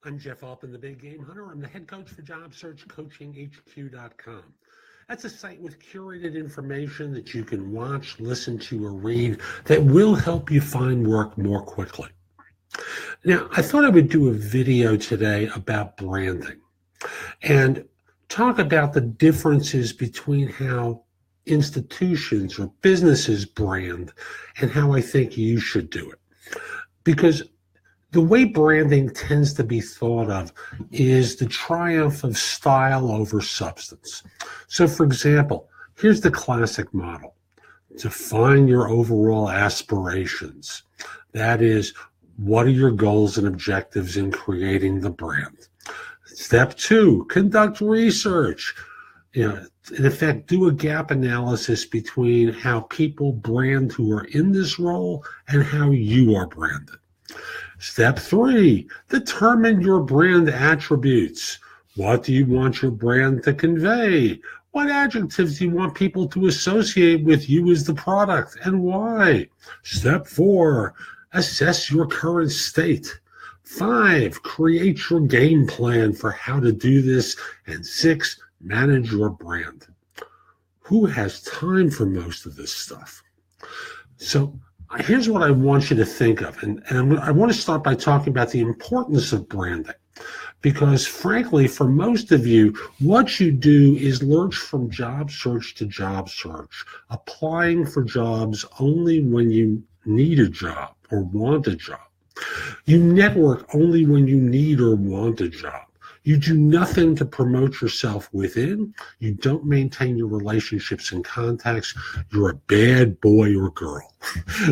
I'm Jeff Altman, the Big Game Hunter. I'm the head coach for JobSearchCoachingHQ.com. That's a site with curated information that you can watch, listen to, or read that will help you find work more quickly. Now, I thought I would do a video today about branding and talk about the differences between how institutions or businesses brand and how I think you should do it. Because the way branding tends to be thought of is the triumph of style over substance. So, for example, here's the classic model. Define your overall aspirations. That is, what are your goals and objectives in creating the brand? Step 2, conduct research. In effect, do a gap analysis between how people brand who are in this role and how you are branded. Step 3, determine your brand attributes. What do you want your brand to convey? What adjectives do you want people to associate with you as the product and why? Step 4, assess your current state. 5, create your game plan for how to do this. And 6, manage your brand. Who has time for most of this stuff? So here's what I want you to think of. And I want to start by talking about the importance of branding. Because frankly, for most of you, what you do is lurch from job search to job search, applying for jobs only when you need a job or want a job. You network only when you need or want a job. You do nothing to promote yourself within. You don't maintain your relationships and contacts. You're a bad boy or girl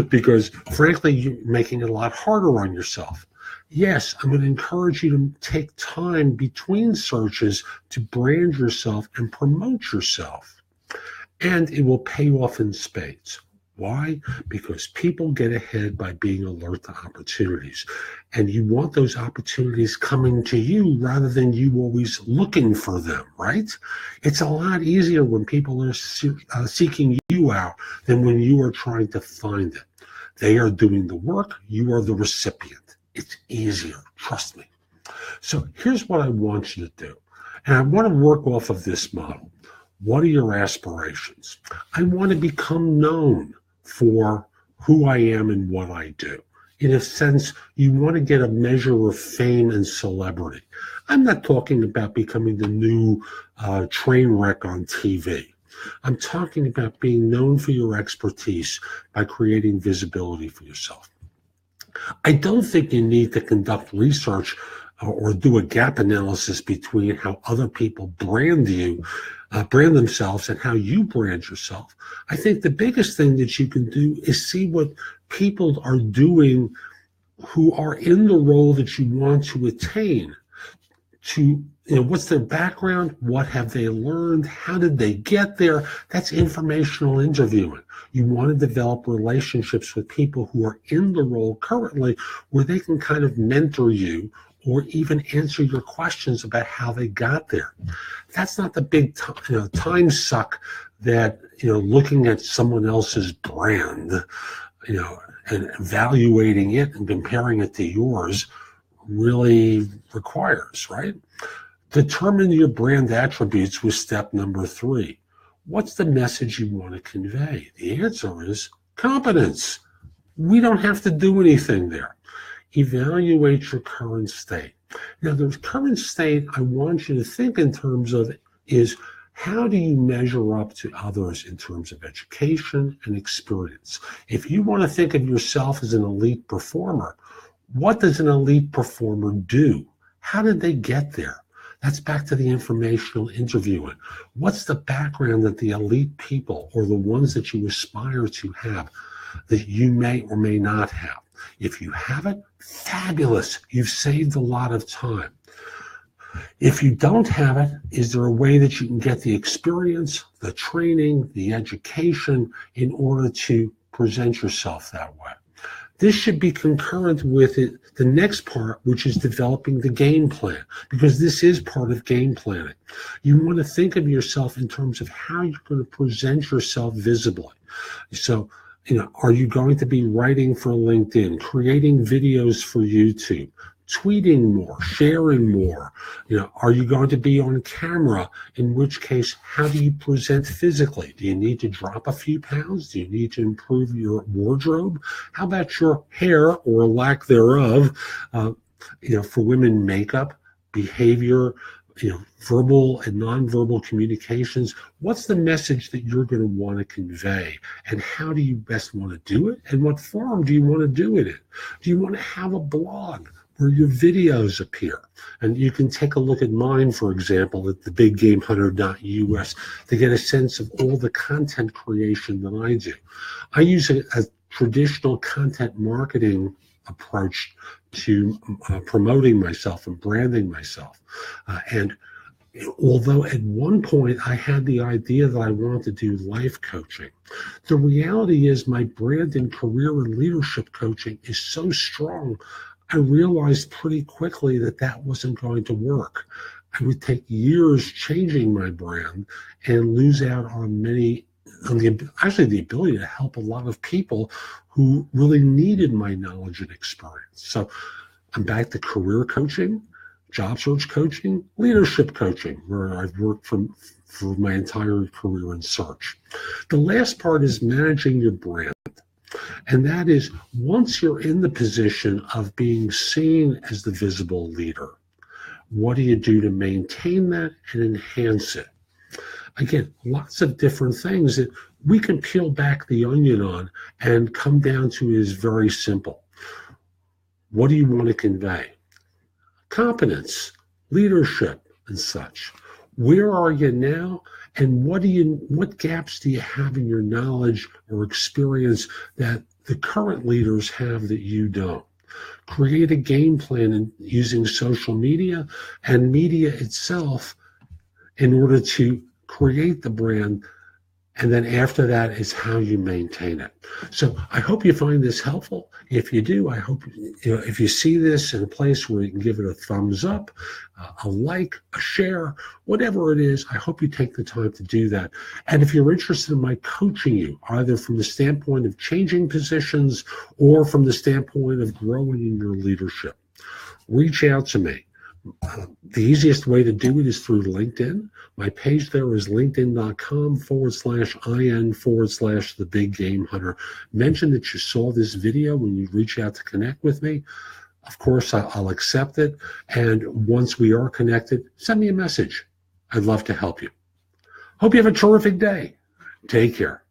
because, frankly, you're making it a lot harder on yourself. Yes, I'm going to encourage you to take time between searches to brand yourself and promote yourself. And it will pay off in spades. Why? Because people get ahead by being alert to opportunities. And you want those opportunities coming to you rather than you always looking for them, right? It's a lot easier when people are seeking you out than when you are trying to find it. They are doing the work. You are the recipient. It's easier. Trust me. So here's what I want you to do. And I want to work off of this model. What are your aspirations? I want to become known for who I am and what I do. In a sense, you want to get a measure of fame and celebrity. I'm not talking about becoming the new train wreck on TV. I'm talking about being known for your expertise by creating visibility for yourself. I don't think you need to conduct research or do a gap analysis between how other people brand themselves and how you brand yourself. I think the biggest thing that you can do is see what people are doing who are in the role that you want to attain. What's their background? What have they learned? How did they get there? That's informational interviewing. You want to develop relationships with people who are in the role currently where they can kind of mentor you or even answer your questions about how they got there. That's not the big time suck that looking at someone else's brand, and evaluating it and comparing it to yours really requires, right? Determine your brand attributes with step number 3. What's the message you want to convey? The answer is competence. We don't have to do anything there. Evaluate your current state. Now, the current state I want you to think in terms of is how do you measure up to others in terms of education and experience? If you want to think of yourself as an elite performer, what does an elite performer do? How did they get there? That's back to the informational interviewing. What's the background that the elite people or the ones that you aspire to have that you may or may not have? If you have it, fabulous. You've saved a lot of time. If you don't have it, is there a way that you can get the experience, the training, the education in order to present yourself that way? This should be concurrent with it, the next part, which is developing the game plan, because this is part of game planning. You want to think of yourself in terms of how you're going to present yourself visibly. So, are you going to be writing for LinkedIn, creating videos for YouTube, tweeting more, sharing more? Are you going to be on camera? In which case, how do you present physically? Do you need to drop a few pounds? Do you need to improve your wardrobe? How about your hair or lack thereof? For women, makeup, behavior, verbal and nonverbal communications. What's the message that you're going to want to convey? And how do you best want to do it? And what form do you want to do it in? Do you want to have a blog where your videos appear? And you can take a look at mine, for example, at thebiggamehunter.us to get a sense of all the content creation that I do. I use a traditional content marketing approach to promoting myself and branding myself. And although at one point I had the idea that I wanted to do life coaching, the reality is my brand in career and leadership coaching is so strong, I realized pretty quickly that that wasn't going to work. I would take years changing my brand and lose out on the ability to help a lot of people who really needed my knowledge and experience. So I'm back to career coaching, job search coaching, leadership coaching, where I've worked for my entire career in search. The last part is managing your brand. And that is, once you're in the position of being seen as the visible leader, what do you do to maintain that and enhance it? Again, lots of different things that we can peel back the onion on and come down to is very simple. What do you want to convey? Competence, leadership, and such. Where are you now? And what gaps do you have in your knowledge or experience that the current leaders have that you don't? Create a game plan using social media and media itself in order to create the brand, and then after that is how you maintain it. So I hope you find this helpful. If you do, I hope if you see this in a place where you can give it a thumbs up, a like, a share, whatever it is, I hope you take the time to do that. And if you're interested in my coaching you, either from the standpoint of changing positions or from the standpoint of growing in your leadership, reach out to me. The easiest way to do it is through LinkedIn. My page there is linkedin.com/IN/The Big Game Hunter. Mention that you saw this video when you reach out to connect with me. Of course, I'll accept it. And once we are connected, send me a message. I'd love to help you. Hope you have a terrific day. Take care.